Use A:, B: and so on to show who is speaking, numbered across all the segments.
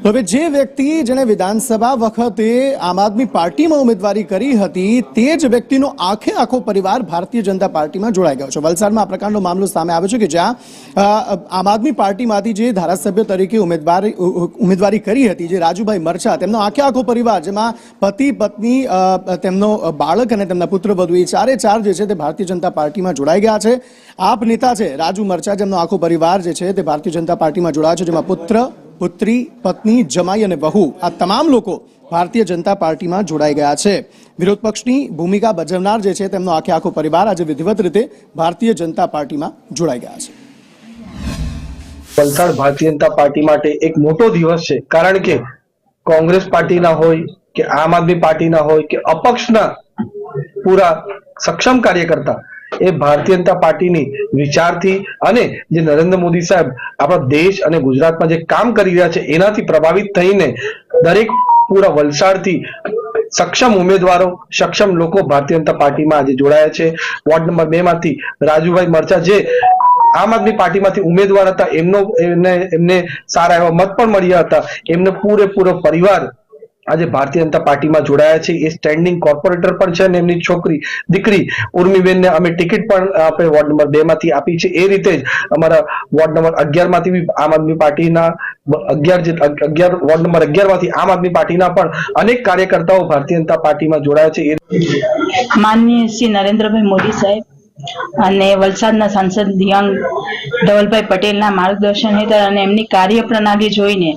A: તો હવે જે વ્યક્તિ જેણે વિધાનસભા વખતે આમ આદમી પાર્ટીમાં ઉમેદવારી કરી હતી તે જ વ્યક્તિનો આખો પરિવાર ભારતીય જનતા પાર્ટીમાં જોડાઈ ગયો છે। વલસાડમાં આ પ્રકારનો મામલો સામે આવ્યો છે કે જ્યાં આમ આદમી પાર્ટીમાંથી જે ધારાસભ્ય તરીકે ઉમેદવારી કરી હતી જે રાજુભાઈ મરચા તેમનો આખો પરિવાર જેમાં પતિ પત્ની તેમનો બાળક અને તેમના પુત્રવધુ એ ચારે જે છે તે ભારતીય જનતા પાર્ટીમાં જોડાઈ ગયા છે। આપ નેતા છે રાજુ મરચા જેમનો આખો પરિવાર જે છે તે ભારતીય જનતા પાર્ટીમાં જોડાયો છે જેમાં પુત્ર પુત્રી પત્ની જમાઈ અને વહુ આ તમામ લોકો ભારતીય જનતા પાર્ટીમાં જોડાઈ ગયા છે। વિરોધ પક્ષની ભૂમિકા ભજવનાર જે છે તેમનો આખો પરિવાર આજે વિધિવત રીતે ભારતીય જનતા પાર્ટીમાં જોડાઈ ગયા છે।
B: વલસાડ ભારતીય જનતા પાર્ટી માટે એક મોટો દિવસ છે, કારણ કે કોંગ્રેસ પાર્ટીના હોય કે આમ આદમી પાર્ટીના હોય કે અપક્ષના પૂરા સક્ષમ કાર્યકર્તા એ ભારતીય જનતા પાર્ટીની વિચારથી અને જે નરેન્દ્ર મોદી સાહેબ આપણા દેશ અને ગુજરાતમાં જે કામ કરી રહ્યા છે એનાથી પ્રભાવિત થઈને દરેક પૂરા વલસાડથી સક્ષમ ઉમેદવારો સક્ષમ લોકો ભારતીય જનતા પાર્ટીમાં આજે જોડાયા છે। વોર્ડ નંબર 2 માંથી રાજુભાઈ મરચા જે આમ આદમી પાર્ટીમાંથી ઉમેદવાર હતા એમને સારા એવા મત પણ મળ્યા હતા, એમનો પૂરેપૂરો પરિવાર આજે ભારતીય જનતા પાર્ટીમાં જોડાયા છે। એ સ્ટેન્ડિંગ કોર્પોરેટર પણ છે અને એમની દીકરી ઉર્મીબેનને અમે ટિકિટ પણ આપણે વોર્ડ નંબર 2 માંથી આપી છે। એ રીતે જ અમારા વોર્ડ નંબર 11 માંથી બી આમ આદમી પાર્ટીના 11 વોર્ડ નંબર 11 માંથી આમ આદમી પાર્ટીના પણ અનેક કાર્યકર્તાઓ ભારતીય જનતા પાર્ટીમાં જોડાયા છે।
C: માનનીય શ્રી નરેન્દ્રભાઈ મોદી સાહેબ અને વલસાડના સાંસદ દિયાંગ ધવલભાઈ પટેલના માર્ગદર્શન હેઠળ અને એમની કાર્યપ્રણાલી જોઈને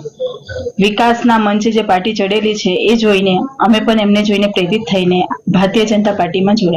C: વિકાસના મંચે જે પાર્ટી ચડેલી છે એ જોઈને અમે પણ એમને જોઈને પ્રેરિત થઈને ભારતીય જનતા પાર્ટીમાં જોડાયા।